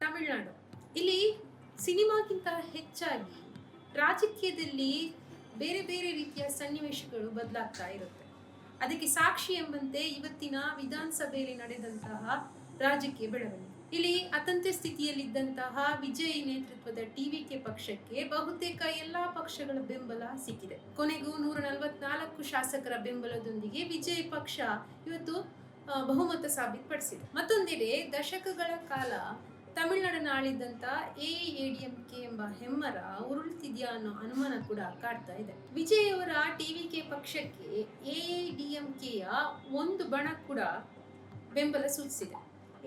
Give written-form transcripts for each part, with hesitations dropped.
ತಮಿಳುನಾಡು. ಇಲ್ಲಿ ಸಿನಿಮಾಗಿಂತ ಹೆಚ್ಚಾಗಿ ರಾಜಕೀಯದಲ್ಲಿ ಬೇರೆ ಬೇರೆ ರೀತಿಯ ಸನ್ನಿವೇಶಗಳು ಬದಲಾಗ್ತಾ ಇರುತ್ತೆ. ಅದಕ್ಕೆ ಸಾಕ್ಷಿ ಎಂಬಂತೆ ಇವತ್ತಿನ ವಿಧಾನಸಭೆಯಲ್ಲಿ ನಡೆದಂತಹ ರಾಜಕೀಯ ಬೆಳವಣಿಗೆ. ಇಲ್ಲಿ ಅತಂತ್ರ ಸ್ಥಿತಿಯಲ್ಲಿದ್ದಂತಹ ವಿಜಯ್ ನೇತೃತ್ವದ ಟಿವಿಕೆ ಪಕ್ಷಕ್ಕೆ ಬಹುತೇಕ ಎಲ್ಲಾ ಪಕ್ಷಗಳ ಬೆಂಬಲ ಸಿಕ್ಕಿದೆ. ಕೊನೆಗೂ 144 ಶಾಸಕರ ಬೆಂಬಲದೊಂದಿಗೆ ವಿಜಯ್ ಪಕ್ಷ ಇವತ್ತು ಬಹುಮತ ಸಾಬೀತುಪಡಿಸಿದೆ. ಮತ್ತೊಂದೆಡೆ ದಶಕಗಳ ಕಾಲ ತಮಿಳುನಾಡನ್ನು ಆಳಿದ್ದಂತ ಎಐಎಡಿಎಂಕೆ ಎಂಬ ಹೆಮ್ಮರ ಉರುಳ್ತಿದ್ಯಾ ಅನ್ನೋ ಅನುಮಾನ ಕೂಡ ಕಾಡ್ತಾ ಇದೆ. ವಿಜಯ್ ಅವರ ಟಿವಿಕೆ ಪಕ್ಷಕ್ಕೆ ಎಐಎಡಿಎಂಕೆಯ ಒಂದು ಬಣ ಕೂಡ ಬೆಂಬಲ ಸೂಚಿಸಿದೆ.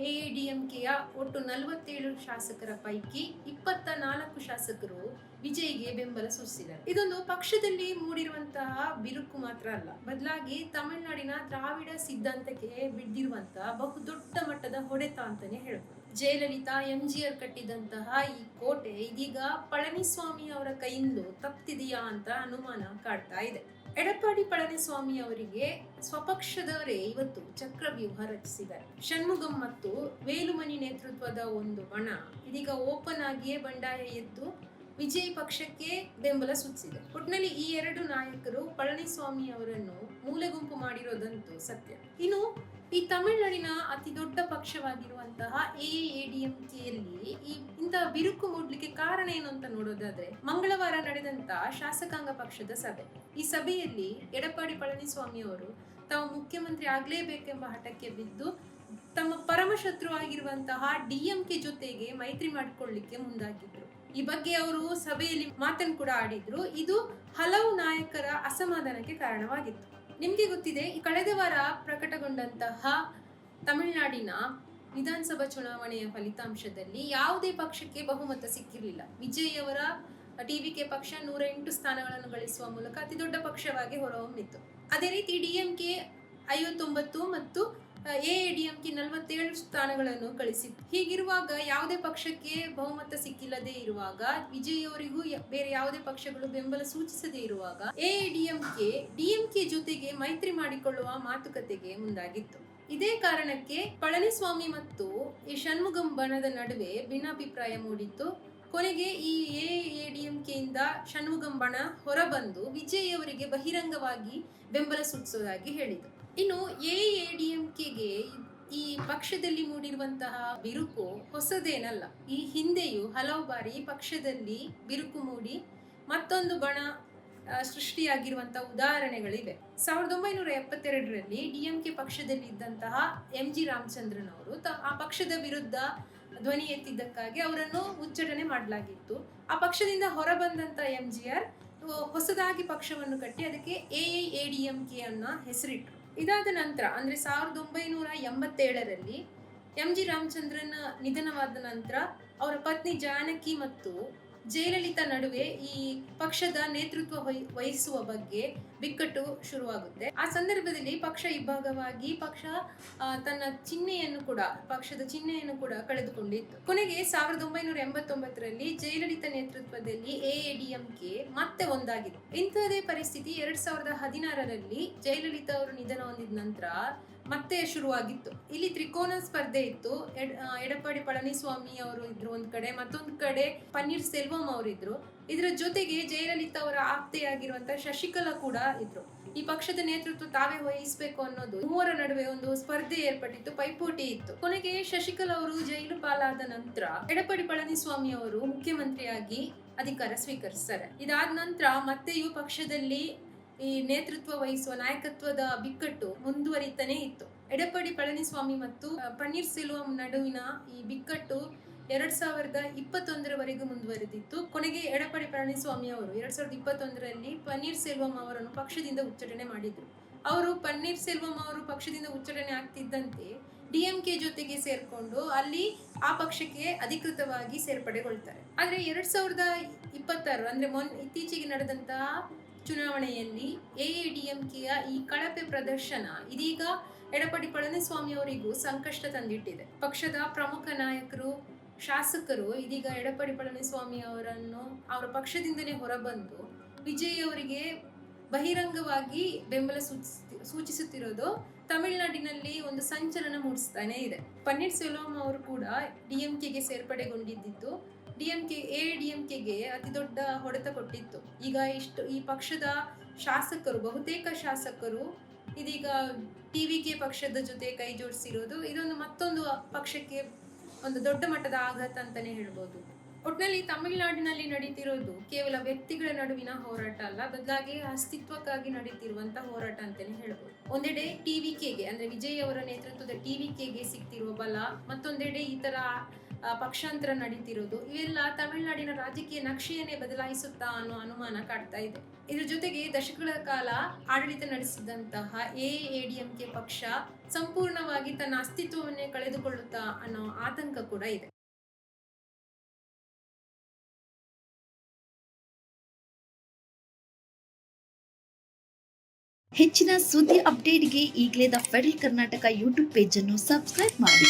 ಎಐಎಡಿಎಂಕೆಯ ಒಟ್ಟು 47 ಶಾಸಕರ ಪೈಕಿ 24 ಶಾಸಕರು ವಿಜಯ್ಗೆ ಬೆಂಬಲ ಸೂಚಿಸಿದ್ದಾರೆ. ಇದೊಂದು ಪಕ್ಷದಲ್ಲಿ ಮೂಡಿರುವಂತಹ ಬಿರುಕು ಮಾತ್ರ ಅಲ್ಲ, ಬದಲಾಗಿ ತಮಿಳುನಾಡಿನ ದ್ರಾವಿಡ ಸಿದ್ಧಾಂತಕ್ಕೆ ಬಿದ್ದಿರುವಂತಹ ಬಹುದೊಡ್ಡ ಮಟ್ಟದ ಹೊಡೆತ ಅಂತಾನೆ ಹೇಳ್ಬೋದು. ಜಯಲಲಿತಾ ಎಂಜಿಆರ್ ಕಟ್ಟಿದಂತಹ ಈ ಕೋಟೆ ಇದೀಗ ಪಳನಿಸ್ವಾಮಿ ಅವರ ಕೈಯಿಂದ ತಪ್ಪಿದೆಯಾ ಅಂತ ಅನುಮಾನ ಕಾಡ್ತಾ ಇದೆ. ಎಡಪ್ಪಾಡಿ ಪಳನಿಸ್ವಾಮಿ ಅವರಿಗೆ ಸ್ವಪಕ್ಷದವರೇ ಇವತ್ತು ಚಕ್ರವ್ಯೂಹ ರಚಿಸಿದ್ದಾರೆ. ಷಣ್ಮುಗಂ ಮತ್ತು ವೇಲುಮಣಿ ನೇತೃತ್ವದ ಒಂದು ಬಣ ಇದೀಗ ಓಪನ್ ಆಗಿಯೇ ಬಂಡಾಯ ಎದ್ದು ವಿಜಯ್ ಪಕ್ಷಕ್ಕೆ ಬೆಂಬಲ ಸೂಚಿಸಿದೆ. ಒಟ್ಟಿನಲ್ಲಿ ಈ ಎರಡು ನಾಯಕರು ಪಳನಿಸ್ವಾಮಿ ಅವರನ್ನು ಮೂಲೆಗುಂಪು ಮಾಡಿರೋದಂತೂ ಸತ್ಯ. ಇನ್ನು ಈ ತಮಿಳುನಾಡಿನ ಅತಿ ದೊಡ್ಡ ಪಕ್ಷವಾಗಿರುವಂತಹ ಎಐಎಡಿಎಂಕೆಯಲ್ಲಿ ಇಂತಹ ಬಿರುಕು ಮೂಡ್ಲಿಕ್ಕೆ ಕಾರಣ ಏನು ಅಂತ ನೋಡೋದಾದ್ರೆ, ಮಂಗಳವಾರ ನಡೆದಂತಹ ಶಾಸಕಾಂಗ ಪಕ್ಷದ ಸಭೆ. ಈ ಸಭೆಯಲ್ಲಿ ಎಡಪ್ಪಾಡಿ ಪಳನಿಸ್ವಾಮಿ ಅವರು ತಾವು ಮುಖ್ಯಮಂತ್ರಿ ಆಗ್ಲೇಬೇಕೆಂಬ ಹಠಕ್ಕೆ ಬಿದ್ದು ತಮ್ಮ ಪರಮಶತ್ರು ಆಗಿರುವಂತಹ ಡಿಎಂಕೆ ಜೊತೆಗೆ ಮೈತ್ರಿ ಮಾಡಿಕೊಳ್ಳಿಕ್ಕೆ ಮುಂದಾಗಿದ್ರು. ಈ ಬಗ್ಗೆ ಅವರು ಸಭೆಯಲ್ಲಿ ಮಾತನ್ನು ಕೂಡ ಆಡಿದ್ರು. ಇದು ಹಲವು ನಾಯಕರ ಅಸಮಾಧಾನಕ್ಕೆ ಕಾರಣವಾಗಿತ್ತು. ನಿಮ್ಗೆ ಗೊತ್ತಿದೆ, ಕಳೆದ ವಾರ ಪ್ರಕಟಗೊಂಡಂತಹ ತಮಿಳುನಾಡಿನ ವಿಧಾನಸಭಾ ಚುನಾವಣೆಯ ಫಲಿತಾಂಶದಲ್ಲಿ ಯಾವುದೇ ಪಕ್ಷಕ್ಕೆ ಬಹುಮತ ಸಿಕ್ಕಿರಲಿಲ್ಲ. ವಿಜಯ್ ಅವರ ಟಿವಿಕೆ ಪಕ್ಷ 108 ಸ್ಥಾನಗಳನ್ನು ಗಳಿಸುವ ಮೂಲಕ ಅತಿ ದೊಡ್ಡ ಪಕ್ಷವಾಗಿ ಹೊರಹೊಮ್ಮಿತ್ತು. ಅದೇ ರೀತಿ ಡಿಎಂಕೆ 59 ಮತ್ತು ಎಐಎಡಿಎಂಕೆ 47 ಸ್ಥಾನಗಳನ್ನು ಗಳಿಸಿತ್ತು. ಹೀಗಿರುವಾಗ ಯಾವುದೇ ಪಕ್ಷಕ್ಕೆ ಬಹುಮತ ಸಿಕ್ಕಿಲ್ಲದೆ ಇರುವಾಗ, ವಿಜಯ್ ಅವರಿಗೂ ಬೇರೆ ಯಾವುದೇ ಪಕ್ಷಗಳು ಬೆಂಬಲ ಸೂಚಿಸದೇ ಇರುವಾಗ ಡಿಎಂಕೆ ಜೊತೆಗೆ ಮೈತ್ರಿ ಮಾಡಿಕೊಳ್ಳುವ ಮಾತುಕತೆಗೆ ಮುಂದಾಗಿತ್ತು. ಇದೇ ಕಾರಣಕ್ಕೆ ಪಳನಿಸ್ವಾಮಿ ಮತ್ತು ಈ ಷಣ್ಮುಗಂ ಬಣದ ನಡುವೆ ಭಿನ್ನಾಭಿಪ್ರಾಯ ಮೂಡಿತ್ತು. ಕೊನೆಗೆ ಈ ಎಐಎಡಿಎಂಕೆಯಿಂದ ಷಣ್ಮುಗಂ ಬಣ ಹೊರಬಂದು ವಿಜಯ್ ಅವರಿಗೆ ಬಹಿರಂಗವಾಗಿ ಬೆಂಬಲ ಸೂಚಿಸುವುದಾಗಿ ಹೇಳಿತು. ಇನ್ನು ಎಐಎಡಿಎಂಕೆಗೆ ಈ ಪಕ್ಷದಲ್ಲಿ ಮೂಡಿರುವಂತಹ ಬಿರುಕು ಹೊಸದೇನಲ್ಲ. ಈ ಹಿಂದೆಯೂ ಹಲವು ಬಾರಿ ಪಕ್ಷದಲ್ಲಿ ಬಿರುಕು ಮೂಡಿ ಮತ್ತೊಂದು ಬಣ ಸೃಷ್ಟಿಯಾಗಿರುವಂತಹ ಉದಾಹರಣೆಗಳಿವೆ. 1972ರಲ್ಲಿ ಡಿಎಂಕೆ ಪಕ್ಷದಲ್ಲಿ ಇದ್ದಂತಹ ಎಂಜಿ ರಾಮಚಂದ್ರನ್ ಅವರು ಆ ಪಕ್ಷದ ವಿರುದ್ಧ ಧ್ವನಿ ಎತ್ತಿದ್ದಕ್ಕಾಗಿ ಅವರನ್ನು ಉಚ್ಚಾಟನೆ ಮಾಡಲಾಗಿತ್ತು. ಆ ಪಕ್ಷದಿಂದ ಹೊರಬಂದಂತ ಎಂಜಿಆರ್ ಹೊಸದಾಗಿ ಪಕ್ಷವನ್ನು ಕಟ್ಟಿ ಅದಕ್ಕೆ ಎಐಎಡಿಎಂಕೆ ಅನ್ನ ಹೆಸರಿಟ್ಟರು. ಇದಾದ ನಂತರ ಅಂದ್ರೆ 1987ರಲ್ಲಿ ಎಂಜಿ ರಾಮಚಂದ್ರನ್ ನಿಧನವಾದ ನಂತರ ಅವರ ಪತ್ನಿ ಜಾನಕಿ ಮತ್ತು ಜಯಲಲಿತಾ ನಡುವೆ ಈ ಪಕ್ಷದ ನೇತೃತ್ವ ವಹಿಸುವ ಬಗ್ಗೆ ಬಿಕ್ಕಟ್ಟು ಶುರುವಾಗುತ್ತೆ. ಆ ಸಂದರ್ಭದಲ್ಲಿ ಪಕ್ಷ ಇಬ್ಬಾಗವಾಗಿ ಪಕ್ಷ ತನ್ನ ಪಕ್ಷದ ಚಿಹ್ನೆಯನ್ನು ಕೂಡ ಕಳೆದುಕೊಂಡಿತ್ತು. ಕೊನೆಗೆ 1989ರಲ್ಲಿ ಜಯಲಲಿತಾ ನೇತೃತ್ವದಲ್ಲಿ ಎಐಎಡಿಎಂಕೆ ಮತ್ತೆ ಒಂದಾಗಿದೆ. ಇಂಥದೇ ಪರಿಸ್ಥಿತಿ 2016ರಲ್ಲಿ ಜಯಲಲಿತಾ ಅವರು ನಿಧನ ಹೊಂದಿದ ನಂತರ ಮತ್ತೆ ಶುರುವಾಗಿತ್ತು. ಇಲ್ಲಿ ತ್ರಿಕೋನ ಸ್ಪರ್ಧೆ ಇತ್ತು. ಎಡಪ್ಪಾಡಿ ಪಳನಿಸ್ವಾಮಿ ಅವರು ಇದ್ರು ಒಂದ್ ಕಡೆ, ಮತ್ತೊಂದು ಕಡೆ ಪನ್ನೀರ್ ಸೆಲ್ವಂ ಅವರಿದ್ರು. ಇದರ ಜೊತೆಗೆ ಜಯಲಲಿತಾ ಅವರ ಆಪ್ತೆಯಾಗಿರುವಂತಹ ಶಶಿಕಲಾ ಕೂಡ ಇದ್ರು. ಈ ಪಕ್ಷದ ನೇತೃತ್ವ ತಾವೇ ವಹಿಸಬೇಕು ಅನ್ನೋದು ಮೂವರ ನಡುವೆ ಒಂದು ಸ್ಪರ್ಧೆ ಏರ್ಪಟ್ಟಿತ್ತು, ಪೈಪೋಟಿ ಇತ್ತು. ಕೊನೆಗೆ ಶಶಿಕಲಾ ಅವರು ಜೈಲು ಪಾಲಾದ ನಂತರ ಎಡಪ್ಪಾಡಿ ಪಳನಿಸ್ವಾಮಿ ಅವರು ಮುಖ್ಯಮಂತ್ರಿಯಾಗಿ ಅಧಿಕಾರ ಸ್ವೀಕರಿಸ್ತಾರೆ. ಇದಾದ ನಂತರ ಮತ್ತೆಯೂ ಪಕ್ಷದಲ್ಲಿ ಈ ನೇತೃತ್ವ ವಹಿಸುವ ನಾಯಕತ್ವದ ಬಿಕ್ಕಟ್ಟು ಮುಂದುವರಿತಾನೆ ಇತ್ತು. ಎಡಪ್ಪಾಡಿ ಪಳನಿಸ್ವಾಮಿ ಮತ್ತು ಪನ್ನೀರ್ ಸೆಲ್ವಂ ನಡುವಿನ ಈ ಬಿಕ್ಕಟ್ಟು 2021ರವರೆಗೂ ಮುಂದುವರೆದಿತ್ತು. ಕೊನೆಗೆ ಎಡಪ್ಪಾಡಿ ಪಳನಿಸ್ವಾಮಿ ಅವರು 2021ರಲ್ಲಿ ಪನ್ನೀರ್ ಸೆಲ್ವಂ ಅವರನ್ನು ಪಕ್ಷದಿಂದ ಉಚ್ಚಾಟನೆ ಮಾಡಿದ್ರು. ಪನ್ನೀರ್ ಸೆಲ್ವಂ ಅವರು ಪಕ್ಷದಿಂದ ಉಚ್ಚಾಟನೆ ಆಗ್ತಿದ್ದಂತೆ ಡಿಎಂಕೆ ಜೊತೆಗೆ ಸೇರ್ಕೊಂಡು ಅಲ್ಲಿ ಆ ಪಕ್ಷಕ್ಕೆ ಅಧಿಕೃತವಾಗಿ ಸೇರ್ಪಡೆಗೊಳ್ತಾರೆ. ಆದ್ರೆ 2026 ಅಂದ್ರೆ ಇತ್ತೀಚೆಗೆ ನಡೆದಂತಹ ಚುನಾವಣೆಯಲ್ಲಿ ಎಐಎಡಿಎಂಕೆಯ ಈ ಕಳಪೆ ಪ್ರದರ್ಶನ ಇದೀಗ ಎಡಪ್ಪಾಡಿ ಪಳನಿಸ್ವಾಮಿ ಅವರಿಗೂ ಸಂಕಷ್ಟ ತಂದಿಟ್ಟಿದೆ. ಪಕ್ಷದ ಪ್ರಮುಖ ನಾಯಕರು, ಶಾಸಕರು ಇದೀಗ ಎಡಪ್ಪಾಡಿ ಪಳನಿಸ್ವಾಮಿ ಅವರನ್ನು ಅವರ ಪಕ್ಷದಿಂದನೇ ಹೊರಬಂದು ವಿಜಯ್ ಅವರಿಗೆ ಬಹಿರಂಗವಾಗಿ ಬೆಂಬಲ ಸೂಚಿಸುತ್ತಿರೋದು ತಮಿಳುನಾಡಿನಲ್ಲಿ ಒಂದು ಸಂಚಲನ ಮೂಡಿಸ್ತಾನೆ ಇದೆ. ಪನ್ನೀರ್ ಸೆಲ್ವಂ ಅವರು ಕೂಡ ಡಿಎಂಕೆಗೆ ಸೇರ್ಪಡೆಗೊಂಡಿದ್ದು ಡಿಎಂಕೆಗೆ ಅತಿ ದೊಡ್ಡ ಹೊಡೆತ ಕೊಟ್ಟಿತ್ತು. ಈಗ ಈ ಪಕ್ಷದ ಶಾಸಕರು, ಬಹುತೇಕ ಶಾಸಕರು ಇದೀಗ ಟಿವಿಕೆ ಪಕ್ಷದ ಜೊತೆ ಕೈ ಜೋಡಿಸಿರೋದು ಇದೊಂದು ಮತ್ತೊಂದು ಪಕ್ಷಕ್ಕೆ ಒಂದು ದೊಡ್ಡ ಮಟ್ಟದ ಆಘಾತ ಅಂತಾನೆ ಹೇಳ್ಬೋದು. ಒಟ್ಟಿನಲ್ಲಿ ತಮಿಳುನಾಡಿನಲ್ಲಿ ನಡೀತಿರೋದು ಕೇವಲ ವ್ಯಕ್ತಿಗಳ ನಡುವಿನ ಹೋರಾಟ ಅಲ್ಲ, ಬದಲಾಗಿ ಅಸ್ತಿತ್ವಕ್ಕಾಗಿ ನಡೀತಿರುವಂತಹ ಹೋರಾಟ ಅಂತಾನೆ ಹೇಳ್ಬೋದು. ಒಂದೆಡೆ ಟಿವಿಕೆಗೆ ಅಂದ್ರೆ ವಿಜಯ್ ಅವರ ನೇತೃತ್ವದ ಟಿವಿಕೆಗೆ ಸಿಗ್ತಿರುವ ಬಲ, ಮತ್ತೊಂದೆಡೆ ಈ ತರ ಪಕ್ಷಾಂತರ ನಡೀತಿರೋದು, ಇವೆಲ್ಲ ತಮಿಳುನಾಡಿನ ರಾಜಕೀಯ ನಕ್ಷೆಯನ್ನೇ ಬದಲಾಯಿಸುತ್ತಾ ಅನ್ನೋ ಅನುಮಾನ ಕಾಡ್ತಾ ಇದೆ. ಇದ್ರ ಜೊತೆಗೆ ದಶಕಗಳ ಕಾಲ ಆಡಳಿತ ನಡೆಸಿದಂತಹ ಎಐಎಡಿಎಂಕೆ ಪಕ್ಷ ಸಂಪೂರ್ಣವಾಗಿ ತನ್ನ ಅಸ್ತಿತ್ವವನ್ನೇ ಕಳೆದುಕೊಳ್ಳುತ್ತಾ ಅನ್ನೋ ಆತಂಕ ಕೂಡ ಇದೆ. ಹೆಚ್ಚಿನ ಸುದ್ದಿ ಅಪ್ಡೇಟ್ಗೆ ಈಗಲೇ the federal Karnataka YouTube page ಅನ್ನು ಸಬ್ಸ್ಕ್ರೈಬ್ ಮಾಡಿ.